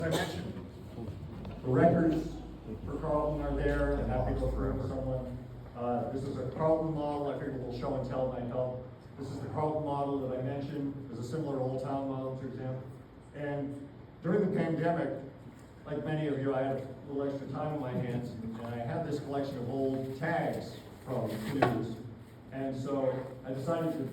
As I mentioned, the records for Carleton are there, and happy to go through with someone. This is a Carleton model. I figured we'll show and tell might help. This is the Carleton model that I mentioned. There's a similar Old Town model, for example. And during the pandemic, like many of you, I had a little extra time on my hands, and I had this collection of old tags from canoes. And so I decided to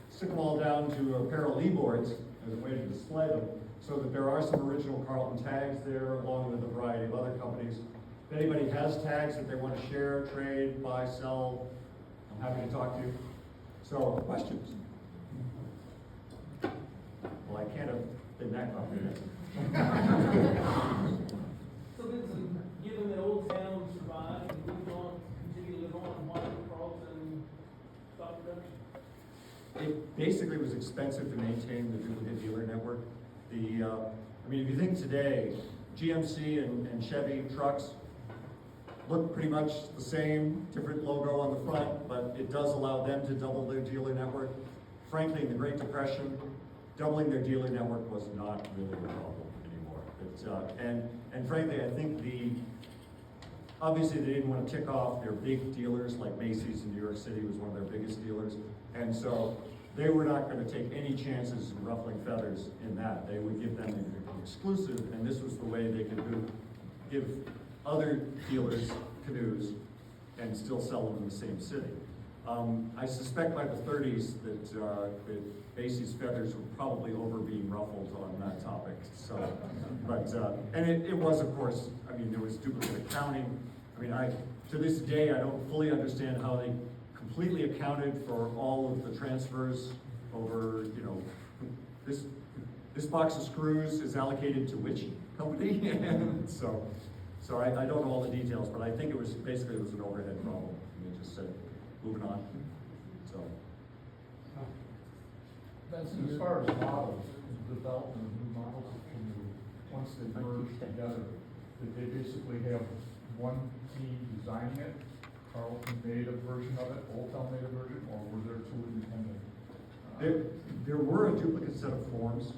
stick them all down to a pair of lee boards as a way to display them, so that there are some original Carleton tags there, along with a variety of other companies. If anybody has tags that they want to share, trade, buy, sell, I'm happy to talk to you. So, questions? Well, I can't have been that confident. So given that Old Town survived and moved on, continue to live on, why did Carleton stop production? It basically was expensive to maintain the duplicate dealer network. I mean, if you think today, GMC and Chevy trucks look pretty much the same, different logo on the front, but it does allow them to double their dealer network. Frankly, in the Great Depression, doubling their dealer network was not really a problem anymore. And frankly, I think obviously they didn't want to tick off their big dealers, like Macy's in New York City was one of their biggest dealers. And so they were not going to take any chances in ruffling feathers in that. They would give them an exclusive, and this was the way they could give other dealers canoes and still sell them in the same city. I suspect by the 30s that Macy's feathers were probably over being ruffled on that topic. So, and it was, of course, I mean, there was duplicate accounting. I mean, to this day, I don't fully understand how they completely accounted for all of the transfers over, this box of screws is allocated to which company? And so I don't know all the details, but I think it was basically an overhead problem. And they just said, moving on. So. As far as models, development of new models, once they merge together, did they basically have one team designing it? Carleton made a version of it, Old Town made a version, or were there two independent? There were a duplicate set of forms.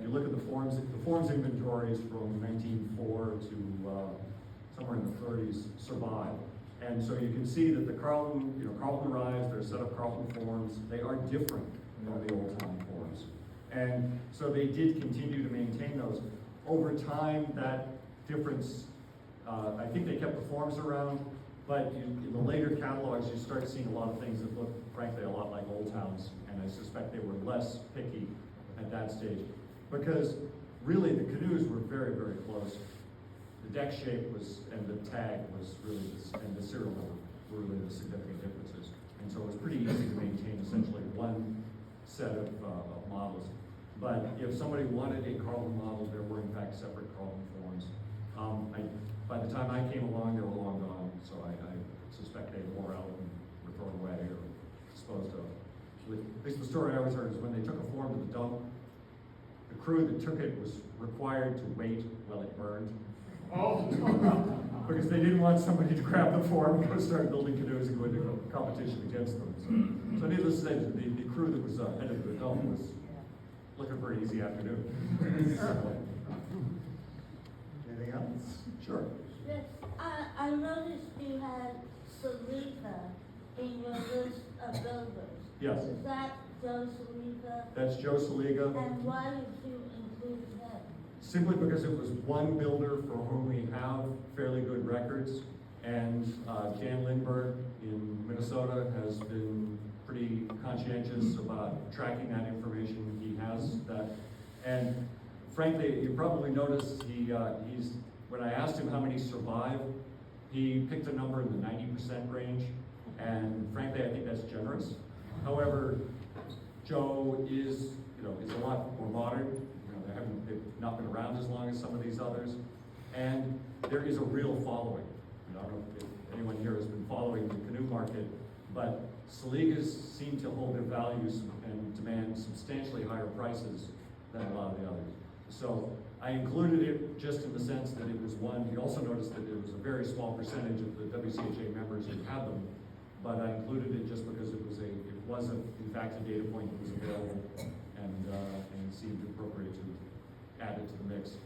You look at the forms inventories from 1904 to somewhere in the 30s survive. And so you can see that the Carleton arrives, there's a set of Carleton forms. They are different from the Old Town forms. And so they did continue to maintain those. Over time, that difference, I think they kept the forms around, but in the later catalogs, you start seeing a lot of things that look, frankly, a lot like Old Towns, and I suspect they were less picky at that stage. Because really, the canoes were very, very close. The deck shape and the tag was really, and the serial number were really the significant differences. And so it was pretty easy to maintain essentially one set of models. But if somebody wanted a Carleton model, there were in fact separate Carleton forms. By the time I came along, they were long gone, so I suspect they wore out and were thrown away or disposed of. At least the story I always heard is when they took a form to the dump, the crew that took it was required to wait while it burned. Oh. Because they didn't want somebody to grab the form and go start building canoes and go into competition against them. So needless to say, the crew that was headed to the dump was looking for an easy afternoon. Anything else? Sure. Yes, I noticed you had Salica in your list of builders. Yes. Is that Joe Salica? That's Joe Saliga. And why did you include him? Simply because it was one builder for whom we have fairly good records, and Dan Lindbergh in Minnesota has been pretty conscientious about tracking that information. He has that, and frankly, you probably noticed when I asked him how many survive, he picked a number in the 90% range, and frankly, I think that's generous. However, Joe is a lot more modern. They've not been around as long as some of these others, and there is a real following. I don't know if anyone here has been following the canoe market, but Saligas seem to hold their values and demand substantially higher prices than a lot of the others. So I included it just in the sense that it was one. You also noticed that it was a very small percentage of the WCHA members who had them, but I included it just because it was in fact a data point that was available, and it seemed appropriate to add it to the mix.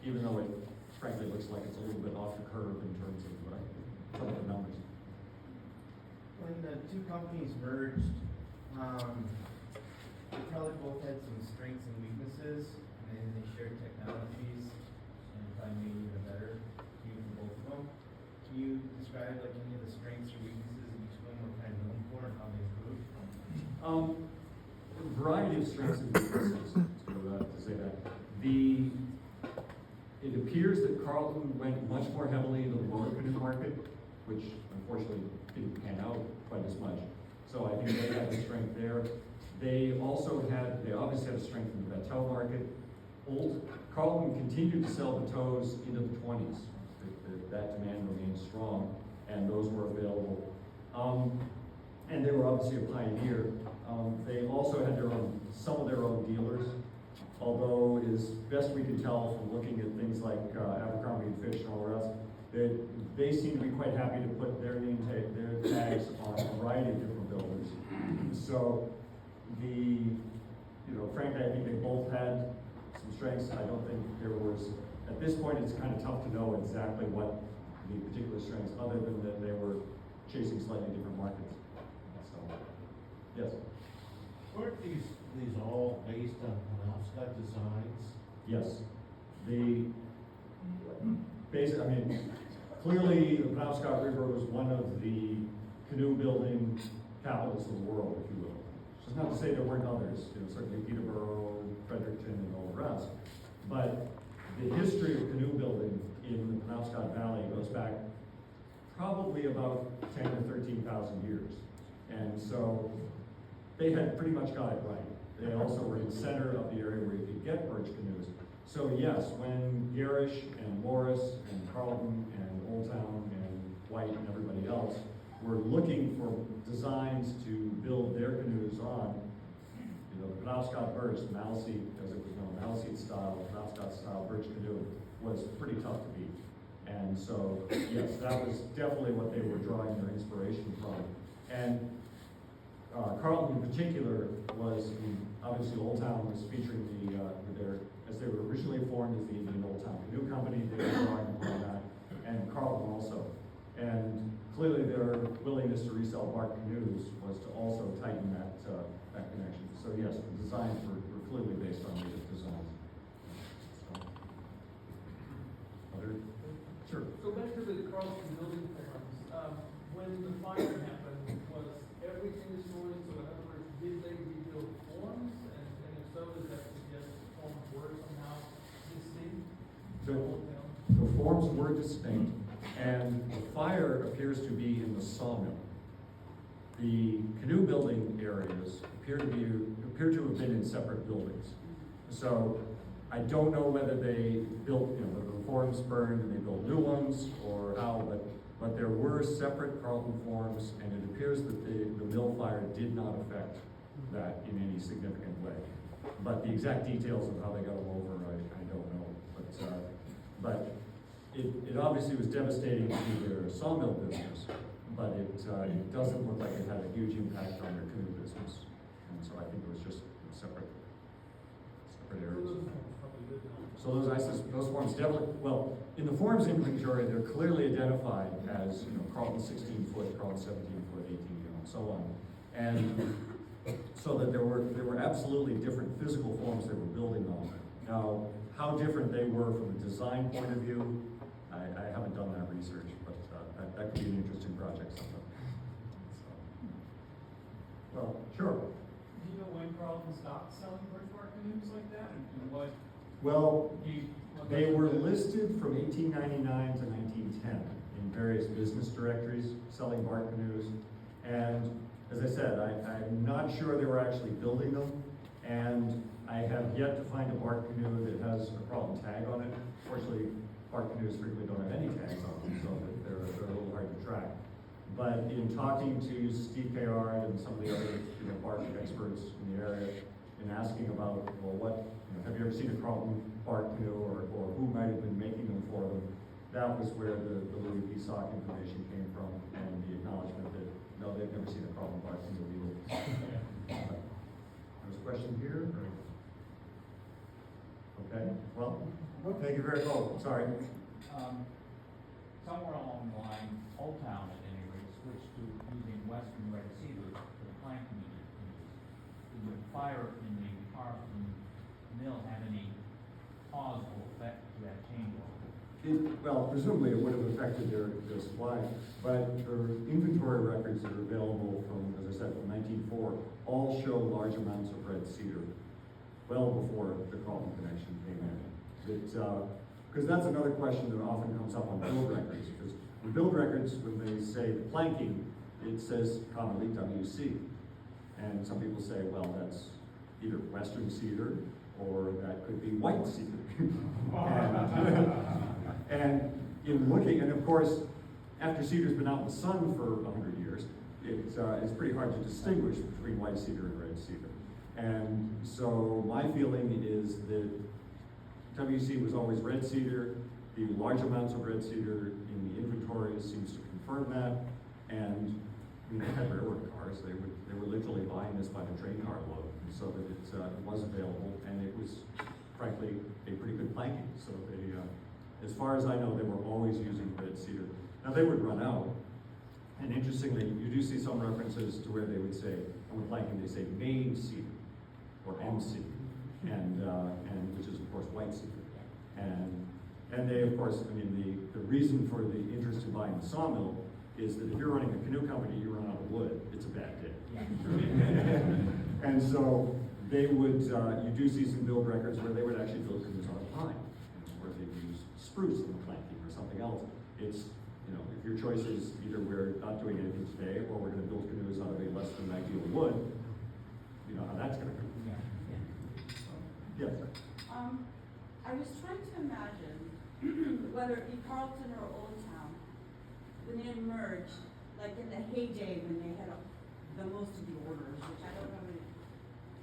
even though it frankly looks like it's a little bit off the curve in terms of some of the numbers. When the two companies merged, they probably both had some strengths and weaknesses, and then they shared technologies, and probably made even a better view for both of them. Can you describe like any of the strengths or weaknesses that each of them were kind of known for and how they improved? A variety of strengths and weaknesses, to say that. It appears that Carleton went much more heavily into the motor canoe market, which unfortunately didn't pan out quite as much. So I think they had a strength there. They obviously had a strength in the bateau market. Carleton continued to sell bateaus into the 20s. That demand remained strong, and those were available. And they were obviously a pioneer. They also had some of their own dealers, although as best we can tell from looking at things like Abercrombie and Fitch and all the rest, they seem to be quite happy to put their tags on a variety of different builders. So frankly, I think they both had some strengths. I don't think there was, at this point, it's kind of tough to know exactly what the particular strengths, other than that they were chasing slightly different markets. So, yes. Weren't these all based on Penobscot designs? Yes. Clearly the Penobscot River was one of the canoe building capitals of the world, if you will. Which is not to say there weren't others, certainly Peterborough, Fredericton, and all the rest. But the history of canoe building in the Penobscot Valley goes back probably about 10 or 13,000 years. And so they had pretty much got it right. They also were in the center of the area where you could get birch canoes. So yes, when Garish and Morris and Carleton and Old Town and White and everybody else were looking for designs to build their canoes on, the Penobscot birch, the Maliseet, as it was known, Maliseet style, Penobscot style birch canoe was pretty tough to beat. And so, yes, that was definitely what they were drawing their inspiration from. And Carleton in particular was, obviously Old Town was featuring as they were originally formed as the Indian Old Town Canoe Company, they were drawing upon that, and Carleton also. And clearly their willingness to resell bark canoes was to also tighten that connection. So yes, the designs were clearly based on native designs. Sure. So back to the Carleton building forms, when the fire happened, was everything destroyed? So in other words, did they rebuild forms? And if so, does that suggest forms were somehow distinct? The forms were distinct, and the fire appears to be in the sawmill. The canoe building areas appear to have been in separate buildings. So I don't know whether they built, whether the forms burned and they built new ones or how, but there were separate Carleton forms, and it appears that the mill fire did not affect that in any significant way. But the exact details of how they got them over, I don't know. But it obviously was devastating to their sawmill business, but it doesn't look like it had a huge impact on their canoe business. And so I think it was just separate areas. So those forms definitely, well, in the forms inventory, they're clearly identified as, Carleton 16 foot, Carleton 17 foot, 18, and so on. And so that there were absolutely different physical forms they were building on. Now, how different they were from a design point of view, I haven't done that research, but that could be an interesting project sometime. So, well, sure. Do you know when Carleton stopped selling birch bark canoes like that, and what? Well, they were listed from 1899 to 1910 in various business directories selling bark canoes. And as I said, I'm not sure they were actually building them. And I have yet to find a bark canoe that has a Carleton tag on it. Fortunately, bark canoes frequently don't have any tags on them, so they're a little hard to track. But in talking to Steve Kayard and some of the other bark experts in the area, and asking about, well, have you ever seen a Carleton bark canoe, or who might have been making them for them? That was where the Louis P. Sock information came from, and the acknowledgement that, no, they've never seen a Carleton bark canoe either. There's a question here? Okay, well, Thank you very much. Sorry. Somewhere along the line, Old Town at any rate switched to using western red cedar for the planking units. Did the fire in the Carleton mill have any causal effect to that changeover? Well, presumably it would have affected their supply, but the inventory records that are available from, as I said, from 1904, all show large amounts of red cedar, well before the Carleton connection came in. Because that's another question that often comes up on build records, because in build records, when they say the planking, it says commonly WC. And some people say, well, that's either western cedar, or that could be white cedar. And in looking, and of course, after cedar's been out in the sun for 100 years, it's pretty hard to distinguish between white cedar and red cedar. And so my feeling is that WC was always red cedar. The large amounts of red cedar in the inventory seems to confirm that. And I mean, they had railroad cars. They were literally buying this by the train car load, so that it was available, and it was, frankly, a pretty good planking. So they, as far as I know, they were always using red cedar. Now they would run out, and interestingly, you do see some references to where they would say, on the planking, they say main cedar or MC, and which is of course white cedar. And they, of course, I mean, the reason for the interest in buying the sawmill is that if you're running a canoe company, you run out of wood, it's a bad day. And so they would, you do see some build records where they would actually build canoes out of pine, where they use spruce in the planking or something else. It's, you know, if your choice is either we're not doing anything today, or we're gonna build canoes out of a less than ideal wood, you know how that's gonna go. Yes. I was trying to imagine whether it be Carleton or Old Town, when they emerged, like in the heyday when they had the most of the orders, which I don't know.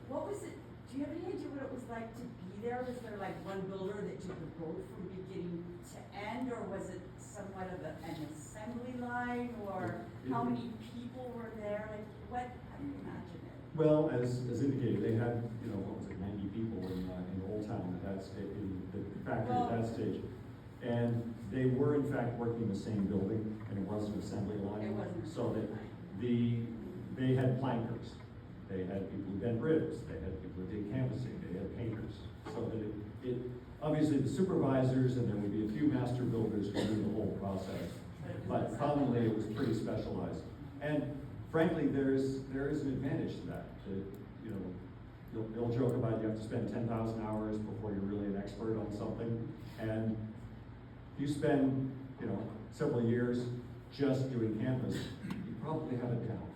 What was it? Do you have any idea what it was like to be there? Was there like one builder that did the boat from beginning to end, or was it somewhat of an assembly line, or how many people were there? Like what? How do you imagine it? Well, as indicated, they had, you know, what was it, 90 people in Old Town at that stage, in the factory at that stage. And they were in fact working in the same building, and it was an assembly line. It wasn't. So that they had plankers, they had people who bent ribs, they had people who did canvassing, they had painters. So that it obviously the supervisors, and there would be a few master builders who knew the whole process. But commonly it was pretty specialized. And frankly, there is an advantage to that. You know, they'll joke about you have to spend 10,000 hours before you're really an expert on something. And you spend, you know, several years just doing canvas, you probably have it down.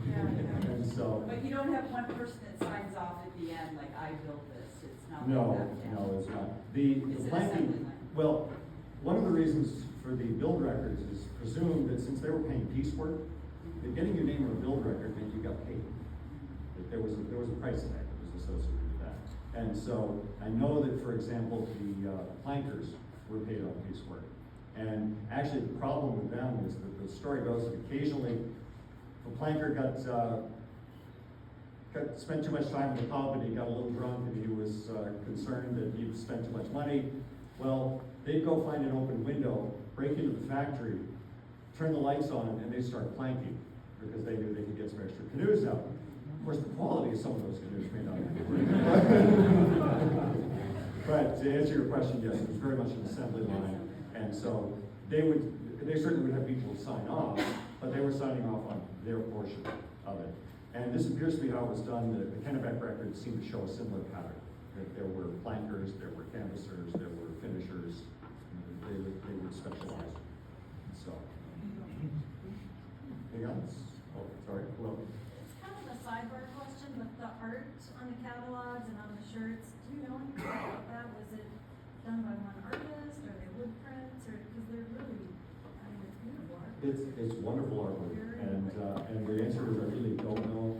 Yeah. And so. But you don't have one person that signs off at the end, like I built this. It's not No, like that. Yeah. no, it's not. The It's an planking, assembly line. well, one of the reasons for the build records is presumed that since they were paying piecework, that getting your name on a build record meant you got paid. That there was a price tag that was associated with that. And so I know that, for example, the plankers were paid on piecework. And actually the problem with them is that the story goes that occasionally the planker spent too much time in the pub, and he got a little drunk, and he was concerned that he spent too much money. Well, they'd go find an open window, break into the factory, turn the lights on, and they'd start planking, because they knew they could get some extra canoes out. Of course, the quality of some of those canoes may not be great. But to answer your question, yes, it was very much an assembly line, and so they certainly would have people sign off, but they were signing off on their portion of it. And this appears to be how it was done. The Kennebec records seem to show a similar pattern. That there were plankers, there were canvassers, there were finishers. They would specialize. So. Anything else? Oh, sorry. Well. It's kind of a sidebar question, but the art on the catalogs and on the shirts, do you know anything about that? Was it done by one artist, or they wood prints, or, because they're really, I mean, it's beautiful art. It's wonderful artwork, and the answer is I really don't know.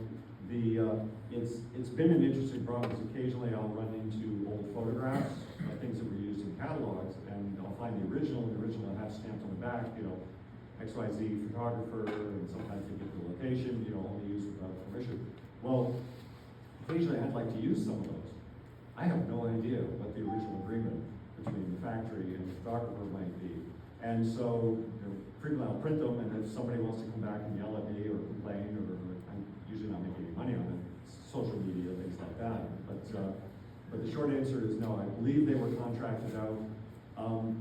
It's been an interesting problem, because occasionally I'll run into old photographs of things that were used in catalogs, and I'll find the original, and the original I have stamped on the back, you know, XYZ photographer, and sometimes they give the location, you know, only used without permission. Well, occasionally I'd like to use some of those. I have no idea what the original agreement between the factory and the photographer might be. And so, frequently I'll print them, and if somebody wants to come back and yell at me or complain, or I'm usually not making any money on it, social media, things like that. But the short answer is no, I believe they were contracted out.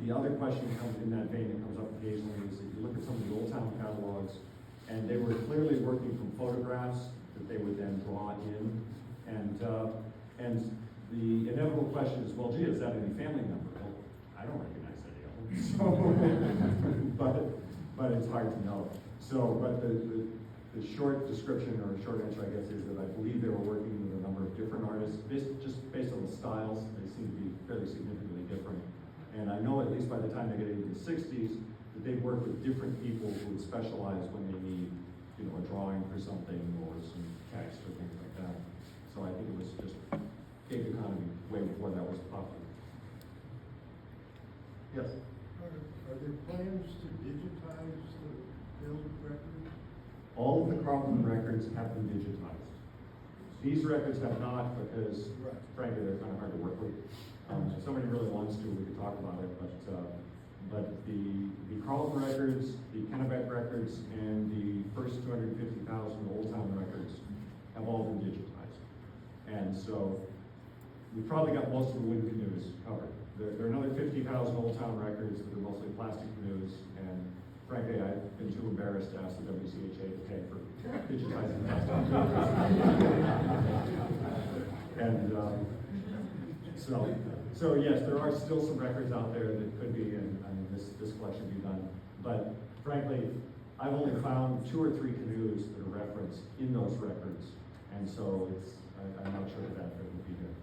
The other question comes in that vein that comes up occasionally is if you look at some of the Old Town catalogs, and they were clearly working from photographs that they would then draw in, and the inevitable question is, well, gee, is that any family member? Well, I don't recognize any of them. So, but it's hard to know. So, but the short description or short answer, I guess, is that I believe they were working with a number of different artists, just based on the styles. They seem to be fairly significantly different. And I know at least by the time they get into the 60s, that they work with different people who would specialize when they need, a drawing for something or some text or things like that. So I think it was just gig economy way before that was popular. Yes? Are there plans to digitize the build records? All of the Carleton records have been digitized. These records have not because, Right. frankly, they're kind of hard to work with. If somebody really wants to, we could talk about it, but the Carleton records, the Kennebec records, and the first 250,000 Old Town records have all been digitized. And so we've probably got most of the wooden canoes covered. There are another 50,000 Old Town records that are mostly plastic canoes, and frankly, I've been too embarrassed to ask the WCHA to pay for digitizing plastic canoes. And so yes, there are still some records out there that could be, and this collection be done. But frankly, I've only found 2 or 3 canoes that are referenced in those records, and so I'm not sure that would be good.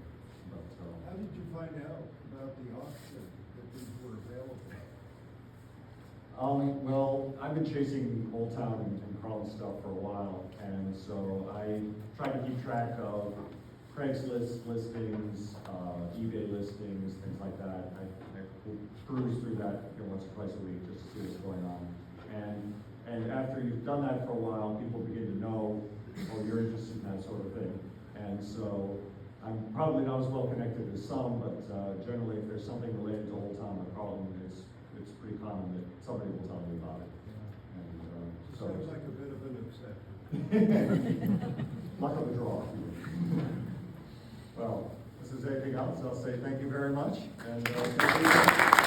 But, How did you find out about the auction that these were available? Well, I've been chasing Old Town and Carleton stuff for a while, and so I try to keep track of Craigslist listings, eBay listings, things like that. I peruse through that once or twice a week just to see what's going on. And after you've done that for a while, people begin to know, oh, you're interested in that sort of thing. And so I'm probably not as well connected as some, but generally if there's something related to Old Town or Carleton, it's pretty common that somebody will tell me about it. And, so Sounds like a bit of an exception. luck of the draw. Well, if there's anything else, I'll say thank you very much. And, thank you.